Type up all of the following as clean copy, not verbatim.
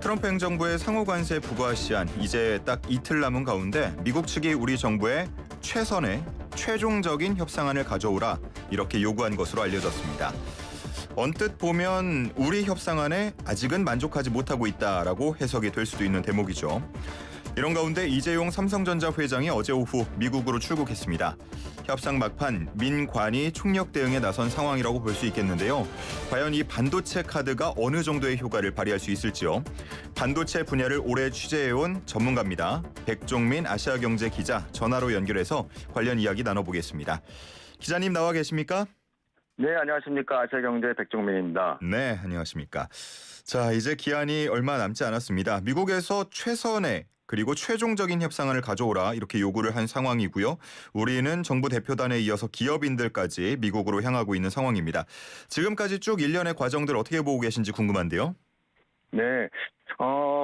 트럼프 행정부의 상호 관세 부과 시한 이제 딱 이틀 남은 가운데 미국 측이 우리 정부에 최선의 최종적인 협상안을 가져오라 이렇게 요구한 것으로 알려졌습니다. 언뜻 보면 우리 협상안에 아직은 만족하지 못하고 있다라고 해석이 될 수도 있는 대목이죠. 이런 가운데 이재용 삼성전자 회장이 어제 오후 미국으로 출국했습니다. 협상 막판 민관이 총력 대응에 나선 상황이라고 볼 수 있겠는데요. 과연 이 반도체 카드가 어느 정도의 효과를 발휘할 수 있을지요. 반도체 분야를 오래 취재해온 전문가입니다. 백종민 아시아경제 기자 전화로 연결해서 관련 이야기 나눠보겠습니다. 기자님 나와 계십니까? 네, 안녕하십니까. 아시아경제 백종민입니다. 네, 안녕하십니까. 자, 이제 기한이 얼마 남지 않았습니다. 미국에서 최선의 그리고 최종적인 협상안을 가져오라 이렇게 요구를 한 상황이고요. 우리는 정부 대표단에 이어서 기업인들까지 미국으로 향하고 있는 상황입니다. 지금까지 쭉 일련의 과정들 어떻게 보고 계신지 궁금한데요. 네,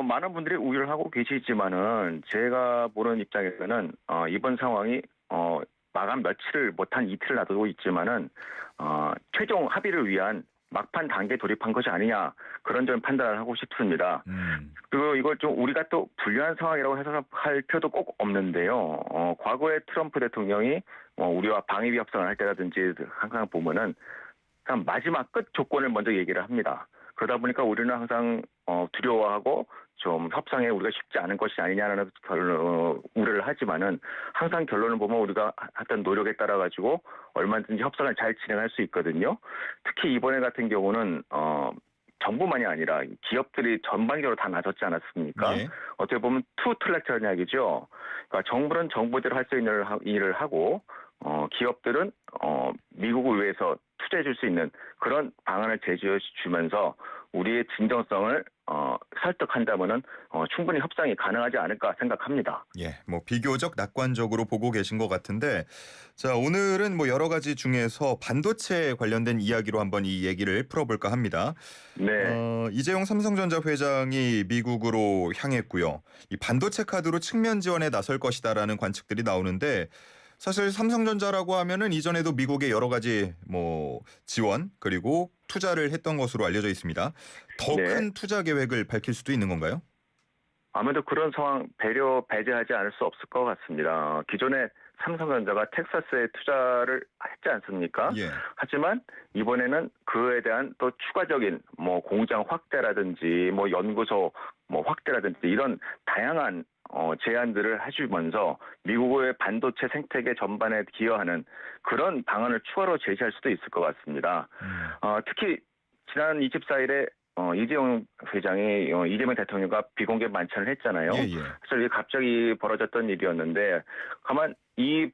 많은 분들이 우려를 하고 계시지만은 제가 보는 입장에서는 이번 상황이 마감 며칠을 못한 이틀을 놔두고 있지만은 최종 합의를 위한 막판 단계에 돌입한 것이 아니냐 그런 점 판단을 하고 싶습니다. 그리고 이걸 좀 우리가 또 불리한 상황이라고 해석할 필요도 꼭 없는데요. 과거에 트럼프 대통령이 우리와 방위비 협상을 할 때라든지 항상 보면은 마지막 끝 조건을 먼저 얘기를 합니다. 그러다 보니까 우리는 항상 두려워하고 좀 협상에 우리가 쉽지 않은 것이 아니냐는 우려를 하지만은 항상 결론을 보면 우리가 했던 노력에 따라 가지고 얼마든지 협상을 잘 진행할 수 있거든요. 특히 이번에 같은 경우는 정부만이 아니라 기업들이 전반적으로 다 나섰지 않았습니까? 예. 어떻게 보면 투 트랙처럼 이야기죠. 그러니까 정부는 정부대로 할 수 있는 일을 하고 기업들은 미국을 위해서 투자해 줄 수 있는 그런 방안을 제시해 주면서 우리의 진정성을 설득한다면은 충분히 협상이 가능하지 않을까 생각합니다. 예, 비교적 낙관적으로 보고 계신 것 같은데, 자 오늘은 여러 가지 중에서 반도체 관련된 이야기로 한번 이 얘기를 풀어볼까 합니다. 네. 이재용 삼성전자 회장이 미국으로 향했고요. 이 반도체 카드로 측면 지원에 나설 것이다라는 관측들이 나오는데. 사실 삼성전자라고 하면은 이전에도 미국의 여러 가지 지원 그리고 투자를 했던 것으로 알려져 있습니다. 더 큰 네. 투자 계획을 밝힐 수도 있는 건가요? 아무래도 그런 상황 배제하지 않을 수 없을 것 같습니다. 기존에 삼성전자가 텍사스에 투자를 했지 않습니까? 예. 하지만 이번에는 그에 대한 또 추가적인 공장 확대라든지 연구소 확대라든지 이런 다양한 제안들을 해주면서 미국의 반도체 생태계 전반에 기여하는 그런 방안을 추가로 제시할 수도 있을 것 같습니다. 특히 지난 24일에 이재용 회장이 이재명 대통령과 비공개 만찬을 했잖아요. 예, 예. 그래서 이게 갑자기 벌어졌던 일이었는데 가만 이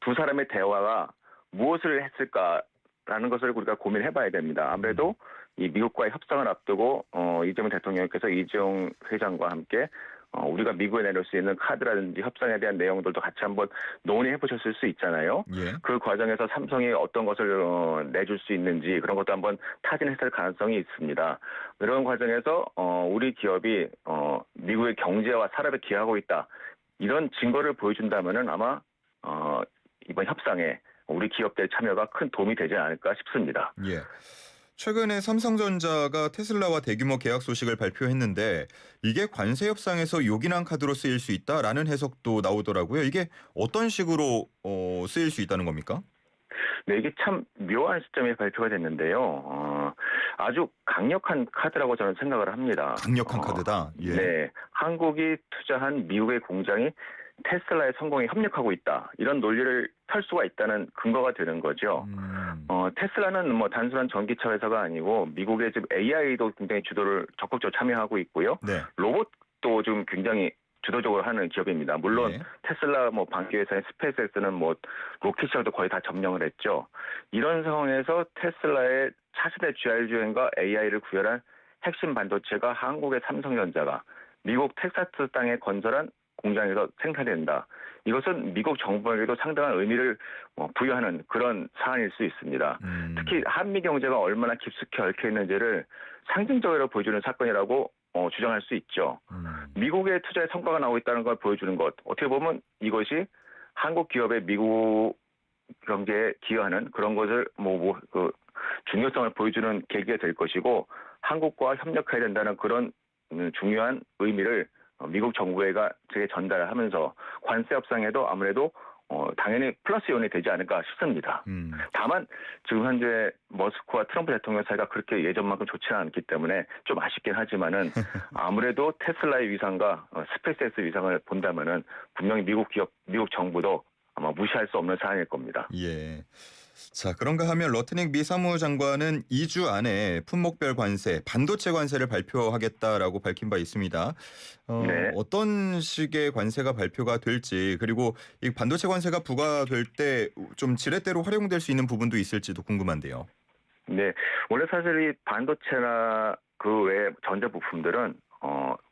두 사람의 대화가 무엇을 했을까라는 것을 우리가 고민해봐야 됩니다. 아무래도 이 미국과의 협상을 앞두고 이재명 대통령께서 이재용 회장과 함께 우리가 미국에 내놓을 수 있는 카드라든지 협상에 대한 내용들도 같이 한번 논의해 보셨을 수 있잖아요. 예. 그 과정에서 삼성이 어떤 것을 내줄 수 있는지 그런 것도 한번 타진했을 가능성이 있습니다. 이런 과정에서 우리 기업이 미국의 경제와 산업에 기여하고 있다. 이런 증거를 보여준다면은 아마 이번 협상에 우리 기업들의 참여가 큰 도움이 되지 않을까 싶습니다. 예. 최근에 삼성전자가 테슬라와 대규모 계약 소식을 발표했는데 이게 관세 협상에서 요긴한 카드로 쓰일 수 있다라는 해석도 나오더라고요. 이게 어떤 식으로 쓰일 수 있다는 겁니까? 네, 이게 참 묘한 시점에 발표가 됐는데요. 아주 강력한 카드라고 저는 생각을 합니다. 강력한 카드다. 예. 네, 한국이 투자한 미국의 공장이 테슬라의 성공에 협력하고 있다. 이런 논리를 펼 수가 있다는 근거가 되는 거죠. 테슬라는 단순한 전기차 회사가 아니고 미국의 지금 AI도 굉장히 주도를 적극적으로 참여하고 있고요. 네. 로봇도 좀 굉장히 주도적으로 하는 기업입니다. 물론 네. 테슬라 반기 회사인 스페이스X는 로켓 시장도 거의 다 점령을 했죠. 이런 상황에서 테슬라의 차세대 GR 주행과 AI를 구현한 핵심 반도체가 한국의 삼성전자가 미국 텍사스 땅에 건설한 공장에서 생산된다. 이것은 미국 정부에게도 상당한 의미를 부여하는 그런 사안일 수 있습니다. 특히 한미 경제가 얼마나 깊숙이 얽혀 있는지를 상징적으로 보여주는 사건이라고 주장할 수 있죠. 미국의 투자에 성과가 나오고 있다는 걸 보여주는 것. 어떻게 보면 이것이 한국 기업의 미국 경제에 기여하는 그런 것을 중요성을 보여주는 계기가 될 것이고 한국과 협력해야 된다는 그런 중요한 의미를 미국 정부가 제게 전달을 하면서 관세 협상에도 아무래도 당연히 플러스 요인이 되지 않을까 싶습니다. 다만 지금 현재 머스크와 트럼프 대통령 사이가 그렇게 예전만큼 좋지는 않기 때문에 좀 아쉽긴 하지만은 아무래도 테슬라의 위상과 스페이스X 위상을 본다면은 분명히 미국 정부도 아마 무시할 수 없는 사안일 겁니다. 예. 자, 그런가 하면 러트닉 미 사무장관은 2주 안에 품목별 관세, 반도체 관세를 발표하겠다라고 밝힌 바 있습니다. 네. 어떤 식의 관세가 발표가 될지, 그리고 이 반도체 관세가 부과될 때 좀 지렛대로 활용될 수 있는 부분도 있을지도 궁금한데요. 네. 원래 사실 이 반도체나 그 외 전자 부품들은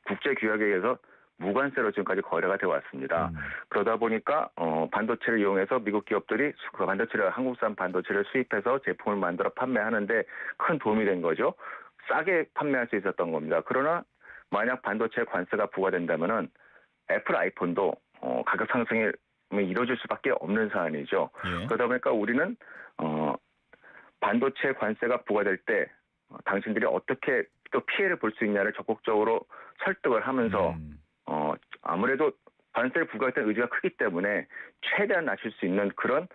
국제 규약에 의해서 무관세로 지금까지 거래가 되어 왔습니다. 그러다 보니까 반도체를 이용해서 미국 기업들이 그 반도체를 한국산 반도체를 수입해서 제품을 만들어 판매하는데 큰 도움이 된 거죠. 싸게 판매할 수 있었던 겁니다. 그러나 만약 반도체 관세가 부과된다면은 애플 아이폰도 가격 상승이 이뤄질 수밖에 없는 사안이죠. 예. 그러다 보니까 우리는 반도체 관세가 부과될 때 당신들이 어떻게 또 피해를 볼 수 있냐를 적극적으로 설득을 하면서 아무래도 관세를 부과했던 의지가 크기 때문에 최대한 낮출 수 있는 그런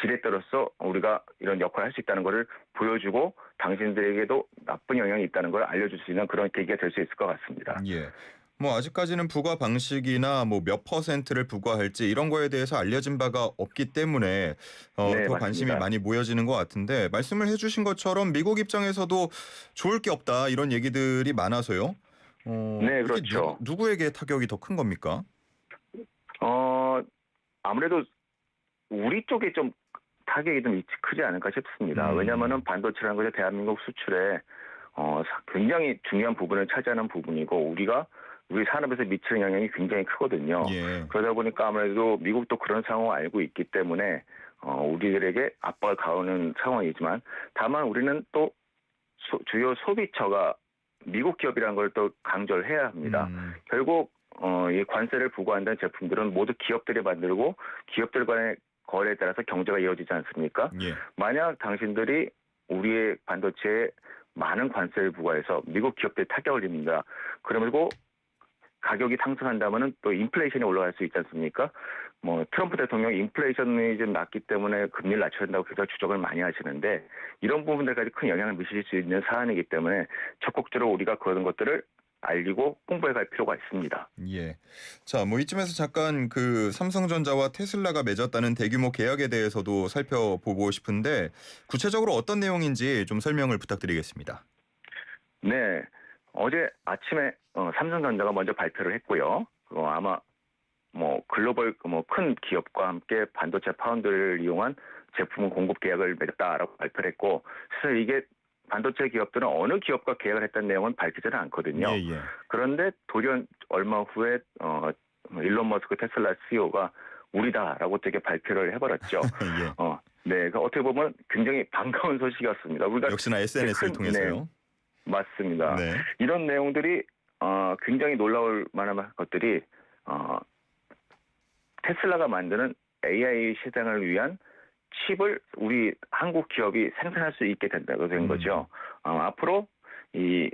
지렛대로서 우리가 이런 역할을 할 수 있다는 것을 보여주고 당신들에게도 나쁜 영향이 있다는 걸 알려줄 수 있는 그런 계기가 될 수 있을 것 같습니다. 예. 뭐 아직까지는 부과 방식이나 뭐 몇 퍼센트를 부과할지 이런 거에 대해서 알려진 바가 없기 때문에 네, 더 맞습니다. 관심이 많이 모여지는 것 같은데, 말씀을 해주신 것처럼 미국 입장에서도 좋을 게 없다 이런 얘기들이 많아서요. 네, 이게 그렇죠. 누구에게 타격이 더 큰 겁니까? 아무래도 우리 쪽에 좀 타격이 좀 크지 않을까 싶습니다. 왜냐하면은 반도체라는 것이 대한민국 수출에 굉장히 중요한 부분을 차지하는 부분이고 우리 산업에서 미치는 영향이 굉장히 크거든요. 예. 그러다 보니까 아무래도 미국도 그런 상황을 알고 있기 때문에 우리들에게 압박을 가하는 상황이지만 다만 우리는 또 주요 소비처가 미국 기업이라는 걸 또 강조를 해야 합니다. 결국 이 관세를 부과한다는 제품들은 모두 기업들이 만들고 기업들 간의 거래에 따라서 경제가 이어지지 않습니까? 예. 만약 당신들이 우리의 반도체에 많은 관세를 부과해서 미국 기업들이 타격을 입니다. 그리고 가격이 상승한다면은 또 인플레이션이 올라갈 수 있지 않습니까? 트럼프 대통령이 인플레이션이 좀 낮기 때문에 금리를 낮춰야 된다고 계속 주장을 많이 하시는데 이런 부분들까지 큰 영향을 미칠 수 있는 사안이기 때문에 적극적으로 우리가 그런 것들을 알리고 홍보해 갈 필요가 있습니다. 예. 자, 뭐 이쯤에서 잠깐 그 삼성전자와 테슬라가 맺었다는 대규모 계약에 대해서도 살펴보고 싶은데, 구체적으로 어떤 내용인지 좀 설명을 부탁드리겠습니다. 네. 어제 아침에 삼성전자가 먼저 발표를 했고요. 아마 글로벌 큰 기업과 함께 반도체 파운드를 이용한 제품 공급 계약을 맺었다라고 발표를 했고, 사실 이게 반도체 기업들은 어느 기업과 계약을 했다는 내용은 밝히지는 않거든요. 예. 그런데 돌연 얼마 후에 일론 머스크 테슬라 CEO가 우리다라고 되게 발표를 해버렸죠. 예. 네, 그러니까 어떻게 보면 굉장히 반가운 소식이었습니다. 우리가 역시나 SNS를 통해서요. 네, 맞습니다. 네. 이런 내용들이 굉장히 놀라울 만한 것들이 테슬라가 만드는 AI 시장을 위한 칩을 우리 한국 기업이 생산할 수 있게 된다고 된 거죠. 앞으로 이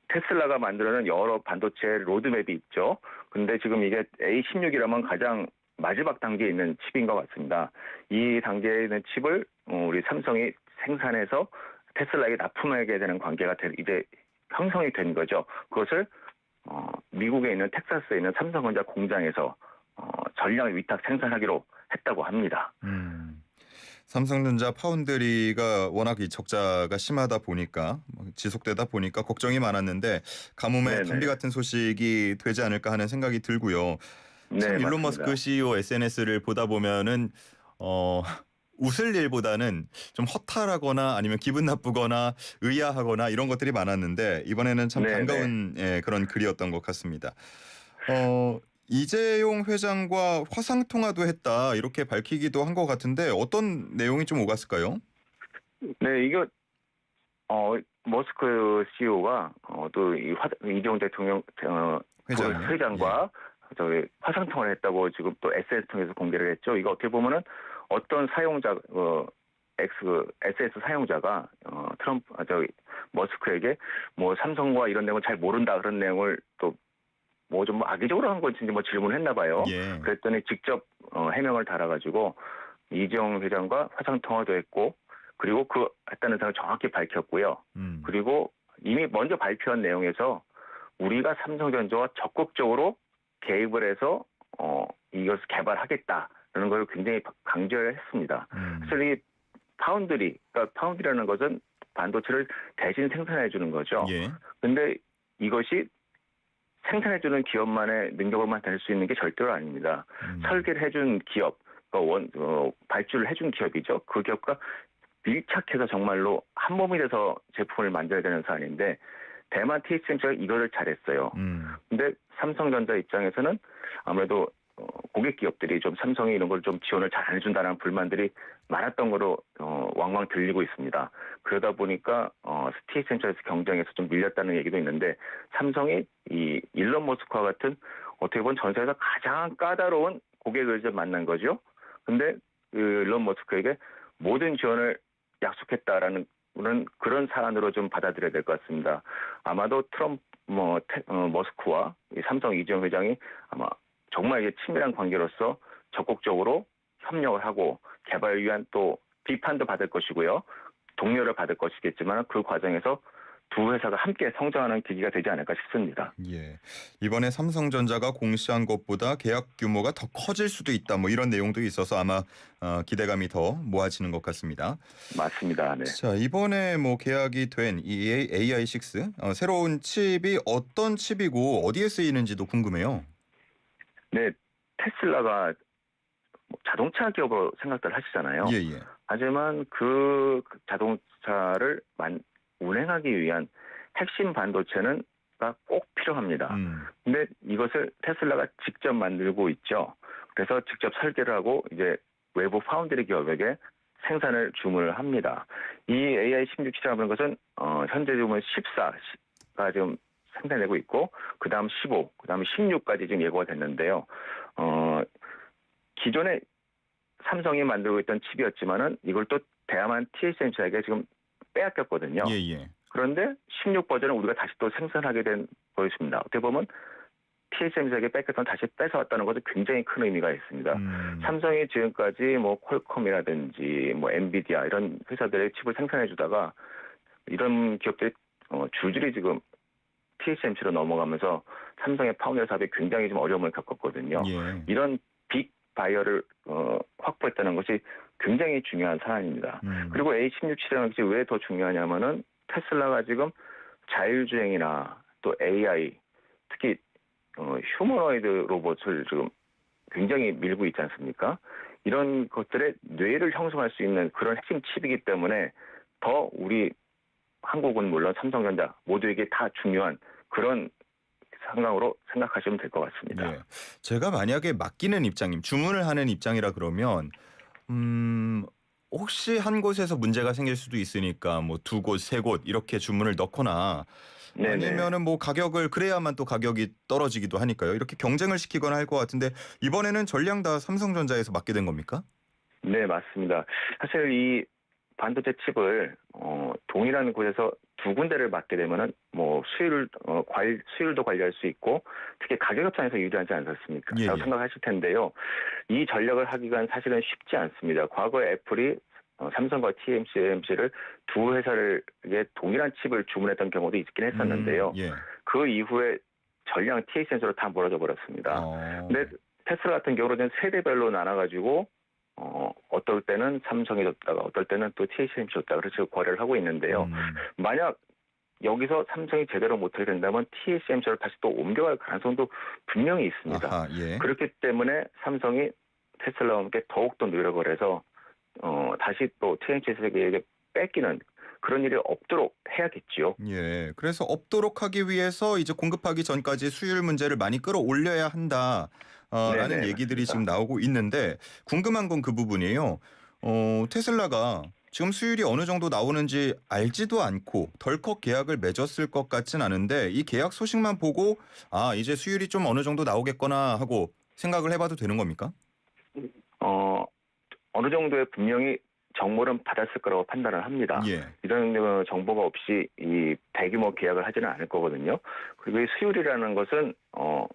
테슬라가 만드는 여러 반도체 로드맵이 있죠. 근데 지금 이게 A16이라면 가장 마지막 단계에 있는 칩인 것 같습니다. 이 단계에 있는 칩을 우리 삼성이 생산해서 테슬라에게 납품하게 되는 관계가 이제 형성이 된 거죠. 그것을 미국에 있는 텍사스에 있는 삼성전자 공장에서 전량 위탁 생산하기로 했다고 합니다. 삼성전자 파운드리가 워낙 이 적자가 심하다 보니까 지속되다 보니까 걱정이 많았는데 가뭄에 네네. 단비 같은 소식이 되지 않을까 하는 생각이 들고요. 네, 참 일론 맞습니다. 머스크 CEO SNS를 보다 보면은 웃을 일보다는 좀 허탈하거나 아니면 기분 나쁘거나 의아하거나 이런 것들이 많았는데 이번에는 참 네네. 반가운 그런 글이었던 것 같습니다. 이재용 회장과 화상 통화도 했다 이렇게 밝히기도 한 것 같은데 어떤 내용이 좀 오갔을까요? 네, 이거 머스크 CEO가 또 이재용 대통령 회장이요? 회장과 저기 화상 통화를 했다고 지금 또 SNS 통해서 공개를 했죠. 이거 어떻게 보면은 어떤 사용자 SS 사용자가 머스크에게 뭐 삼성과 이런 내용을 잘 모른다 그런 내용을 또 뭐 좀 악의적으로 한 건지 뭐 질문을 했나 봐요. 예. 그랬더니 직접 해명을 달아가지고 이재용 회장과 화상 통화도 했고 그리고 그 했다는 사실을 정확히 밝혔고요. 그리고 이미 먼저 발표한 내용에서 우리가 삼성전자와 적극적으로 개입을 해서 이것을 개발하겠다라는 걸 굉장히 강조를 했습니다. 사실 이 그러니까 파운드리라는 것은 반도체를 대신 생산해 주는 거죠. 예. 근데 이것이 생산해 주는 기업만의 능력으로만 될 수 있는 게 절대로 아닙니다. 설계를 해준 기업, 발주를 해준 기업이죠. 그 기업과 밀착해서 정말로 한 몸이 돼서 제품을 만들어야 되는 사안인데 대만 TSMC가 이거를 잘했어요. 근데 삼성전자 입장에서는 아무래도 고객 기업들이 좀 삼성이 이런 걸 좀 지원을 잘 안 해준다는 불만들이 많았던 거로 왕왕 들리고 있습니다. 그러다 보니까 TSMC에서 경쟁에서 좀 밀렸다는 얘기도 있는데 삼성이 이 일론 머스크와 같은 어떻게 보면 전 세계에서 가장 까다로운 고객을 좀 만난 거죠. 근데 그 일론 머스크에게 모든 지원을 약속했다라는 그런 사안으로 좀 받아들여야 될 것 같습니다. 아마도 머스크와 삼성 이재용 회장이 아마 정말 이게 친밀한 관계로서 적극적으로 협력을 하고 개발을 위한 또 비판도 받을 것이고요. 동료를 받을 것이겠지만 그 과정에서 두 회사가 함께 성장하는 계기가 되지 않을까 싶습니다. 예. 이번에 삼성전자가 공시한 것보다 계약 규모가 더 커질 수도 있다. 뭐 이런 내용도 있어서 아마 기대감이 더 모아지는 것 같습니다. 맞습니다. 네. 자, 이번에 뭐 계약이 된 이 AI6 새로운 칩이 어떤 칩이고 어디에 쓰이는지도 궁금해요. 네, 테슬라가 자동차 기업으로 생각들 하시잖아요. 예, 예. 하지만 그 자동차를 운행하기 위한 핵심 반도체는 꼭 필요합니다. 근데 이것을 테슬라가 직접 만들고 있죠. 그래서 직접 설계를 하고 이제 외부 파운드리 기업에게 생산을 주문을 합니다. 이 AI16이라는 것은 현재 지금은 14가 지금 생산되고 있고 그다음 15, 그다음 16까지 지금 예고가 됐는데요. 기존에 삼성이 만들고 있던 칩이었지만은 이걸 또 대만 TSMC에게 지금 빼앗겼거든요. 예, 예. 그런데 16 버전을 우리가 다시 또 생산하게 된 것입니다. 어떻게 보면 TSMC에게 뺏겼던 다시 뺏어왔다는 것은 굉장히 큰 의미가 있습니다. 삼성이 지금까지 뭐 퀄컴이라든지 뭐 엔비디아 이런 회사들의 칩을 생산해 주다가 이런 기업들이 줄줄이 지금 TSMC로 넘어가면서 삼성의 파운드 사업이 굉장히 좀 어려움을 겪었거든요. 예. 이런 빅 바이어를 확보했다는 것이 굉장히 중요한 사안입니다. 그리고 A16이라는 것이 왜 더 중요하냐면은 테슬라가 지금 자율주행이나 또 AI, 특히 휴머노이드 로봇을 지금 굉장히 밀고 있지 않습니까? 이런 것들의 뇌를 형성할 수 있는 그런 핵심 칩이기 때문에 더 우리 한국은 물론 삼성전자 모두에게 다 중요한 그런 상황으로 생각하시면 될 것 같습니다. 예. 제가 만약에 맡기는 입장님, 주문을 하는 입장이라 그러면 혹시 한 곳에서 문제가 생길 수도 있으니까 뭐 두 곳, 세 곳 이렇게 주문을 넣거나 네네. 아니면은 뭐 가격을 그래야만 또 가격이 떨어지기도 하니까요. 이렇게 경쟁을 시키거나 할 것 같은데 이번에는 전량 다 삼성전자에서 맡게 된 겁니까? 네, 맞습니다. 사실 이 반도체 칩을 동일한 곳에서 두 군데를 맡게 되면은 뭐 수율도 관리할 수 있고 특히 가격 협상에서 유리하지 않습니까? 예, 라고 예. 생각하실 텐데요. 이 전략을 하기가 사실은 쉽지 않습니다. 과거에 애플이 삼성과 TSMC를 두 회사에게 동일한 칩을 주문했던 경우도 있긴 했었는데요. 예. 그 이후에 전량 TSMC로 다 몰아져 버렸습니다. 근데 테슬라 같은 경우는 세대별로 나눠가지고 어떨 때는 삼성이 줬다가 어떨 때는 또 TSMC 줬다가 그래서 거래를 하고 있는데요. 만약 여기서 삼성이 제대로 못하게 된다면 TSMC로 다시 또 옮겨갈 가능성도 분명히 있습니다. 아하, 예. 그렇기 때문에 삼성이 테슬라와 함께 더욱더 노력을 해서 다시 또 TSMC에게 뺏기는 그런 일이 없도록 해야겠지요. 예. 그래서 없도록 하기 위해서 이제 공급하기 전까지 수율 문제를 많이 끌어올려야 한다. 라는 네네, 얘기들이 맞습니다. 지금 나오고 있는데 궁금한 건 그 부분이에요. 테슬라가 지금 수율이 어느 정도 나오는지 알지도 않고 덜컥 계약을 맺었을 것 같진 않은데 이 계약 소식만 보고 이제 수율이 좀 어느 정도 나오겠거나 하고 생각을 해봐도 되는 겁니까? 어느 정도의 분명히 정보는 받았을 거라고 판단을 합니다. 예. 이런 정보가 없이 이 대규모 계약을 하지는 않을 거거든요. 그리고 이 수율이라는 것은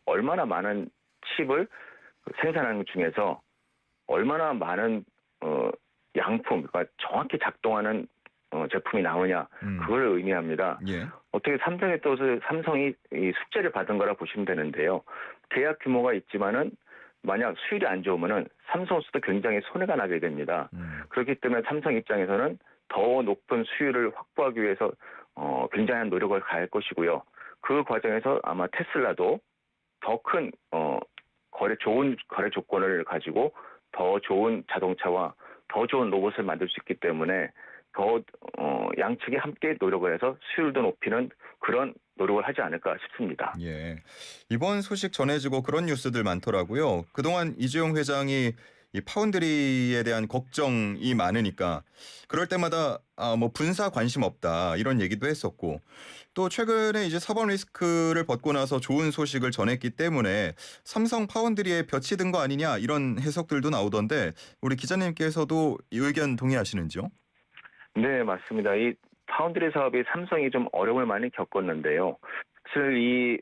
얼마나 많은 칩을 생산하는 것 중에서 얼마나 많은 양품, 그러니까 정확히 작동하는 제품이 나오냐 그걸 의미합니다. 예. 어떻게 삼성에 떠서 삼성이 이 숙제를 받은 거라 보시면 되는데요. 계약 규모가 있지만은 만약 수율이 안 좋으면은 삼성으로서도 굉장히 손해가 나게 됩니다. 그렇기 때문에 삼성 입장에서는 더 높은 수율을 확보하기 위해서 굉장한 노력을 가할 것이고요. 그 과정에서 아마 테슬라도 더 큰 좋은 거래 조건을 가지고 더 좋은 자동차와 더 좋은 로봇을 만들 수 있기 때문에 더 양측이 함께 노력을 해서 수율도 높이는 그런 노력을 하지 않을까 싶습니다. 예. 이번 소식 전해지고 그런 뉴스들 많더라고요. 그동안 이재용 회장이 이 파운드리에 대한 걱정이 많으니까 그럴 때마다 뭐 분사 관심 없다 이런 얘기도 했었고 또 최근에 이제 사법 리스크를 벗고 나서 좋은 소식을 전했기 때문에 삼성 파운드리에 볕이 든 거 아니냐 이런 해석들도 나오던데 우리 기자님께서도 이 의견 동의하시는지요? 네, 맞습니다. 이 파운드리 사업이 삼성이 좀 어려움을 많이 겪었는데요. 사실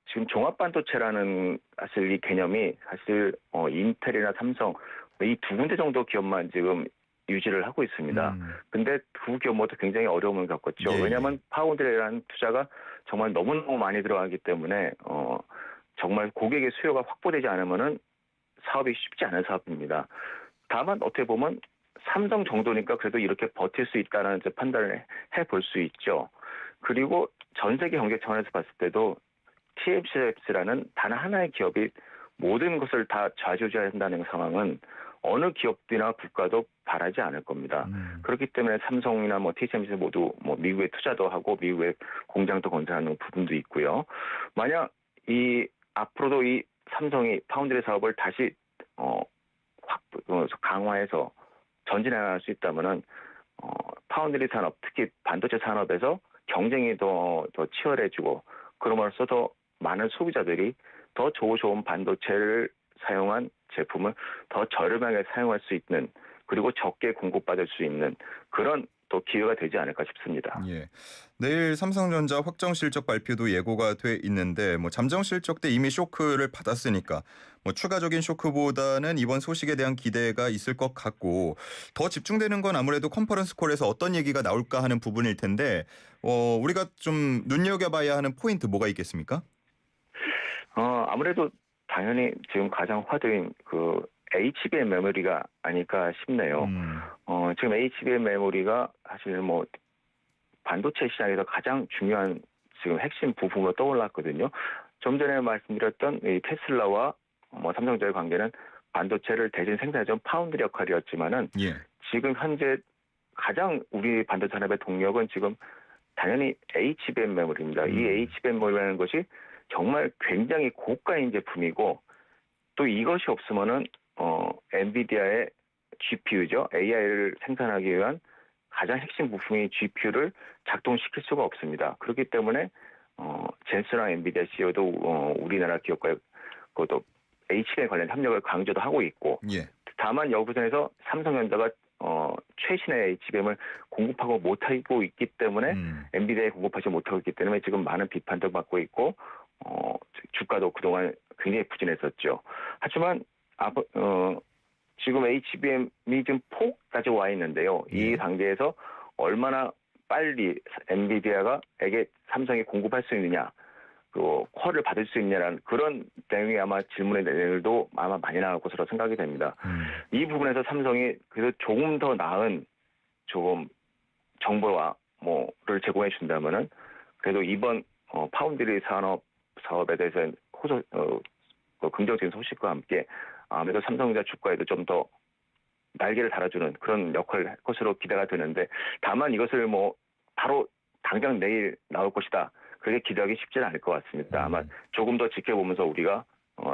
지금 종합반도체라는 사실 이 개념이 사실 인텔이나 삼성 이 두 군데 정도 기업만 지금 유지를 하고 있습니다. 근데 두 기업 모두 굉장히 어려움을 겪었죠. 예. 왜냐하면 파운드리라는 투자가 정말 너무너무 많이 들어가기 때문에 정말 고객의 수요가 확보되지 않으면은 사업이 쉽지 않은 사업입니다. 다만 어떻게 보면 삼성 정도니까 그래도 이렇게 버틸 수 있다는 판단을 해볼 수 있죠. 그리고 전 세계 경제 차원에서 봤을 때도 TSMC라는 단 하나의 기업이 모든 것을 다 좌지우지한다는 상황은 어느 기업이나 국가도 바라지 않을 겁니다. 그렇기 때문에 삼성이나 TSMC 모두 미국에 투자도 하고 미국에 공장도 건설하는 부분도 있고요. 만약 앞으로도 이 삼성이 파운드리 사업을 다시 강화해서 전진해 나갈 수 있다면은 파운드리 산업, 특히 반도체 산업에서 경쟁이 더 치열해지고 그럼으로써 더 많은 소비자들이 더 좋은 반도체를 사용한 제품을 더 저렴하게 사용할 수 있는 그리고 적게 공급받을 수 있는 그런 또 기회가 되지 않을까 싶습니다. 예. 내일 삼성전자 확정 실적 발표도 예고가 돼 있는데 잠정 실적 때 이미 쇼크를 받았으니까 추가적인 쇼크보다는 이번 소식에 대한 기대가 있을 것 같고 더 집중되는 건 아무래도 컨퍼런스 콜에서 어떤 얘기가 나올까 하는 부분일 텐데 우리가 좀 눈여겨봐야 하는 포인트 뭐가 있겠습니까? 아무래도 당연히 지금 가장 화두인 그 HBM 메모리가 아닐까 싶네요. 지금 HBM 메모리가 사실 반도체 시장에서 가장 중요한 지금 핵심 부품으로 떠올랐거든요. 좀 전에 말씀드렸던 이 테슬라와 삼성전자의 관계는 반도체를 대신 생산해준 파운드리 역할이었지만은 예. 지금 현재 가장 우리 반도체 산업의 동력은 지금 당연히 HBM 메모리입니다. 이 HBM 메모리라는 것이 정말 굉장히 고가인 제품이고 또 이것이 없으면은 엔비디아의 GPU죠. AI를 생산하기 위한 가장 핵심 부품인 GPU를 작동시킬 수가 없습니다. 그렇기 때문에 젠슨랑 엔비디아 CEO도 우리나라 기업과 그것도 HBM 관련 협력을 강조도 하고 있고 예. 다만 여기서 삼성전자가 최신의 HBM을 공급하고 못하고 있기 때문에 엔비디아에 공급하지 못하고 있기 때문에 지금 많은 비판도 받고 있고 주가도 그동안 굉장히 부진했었죠. 하지만 지금 HBM이 지금 폭까지 와 있는데요. 이 단계에서 얼마나 빨리 엔비디아에게 삼성이 공급할 수 있느냐, 그 퀄을 받을 수 있냐라는 그런 내용이 아마 질문의 내용도 아마 많이 나올 것으로 생각이 됩니다. 이 부분에서 삼성이 그래서 조금 더 나은 조금 정보와 뭐를 제공해 준다면은 그래도 이번 파운드리 사업에 대해서는 긍정적인 소식과 함께 아무래도 삼성전자 주가에도 좀 더 날개를 달아주는 그런 역할을 할 것으로 기대가 되는데 다만 이것을 바로 당장 내일 나올 것이다. 그렇게 기대하기 쉽지는 않을 것 같습니다. 아마 조금 더 지켜보면서 우리가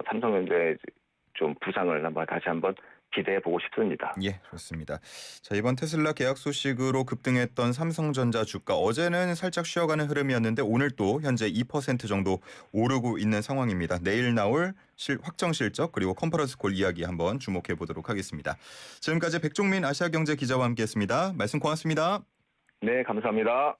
삼성전자의 좀 부상을 다시 한번 기대해 보고 싶습니다. 예, 좋습니다. 자, 이번 테슬라 계약 소식으로 급등했던 삼성전자 주가 어제는 살짝 쉬어가는 흐름이었는데 오늘 또 현재 2% 정도 오르고 있는 상황입니다. 내일 나올 확정 실적 그리고 컨퍼런스 콜 이야기 한번 주목해 보도록 하겠습니다. 지금까지 백종민 아시아경제 기자와 함께했습니다. 말씀 고맙습니다. 네, 감사합니다.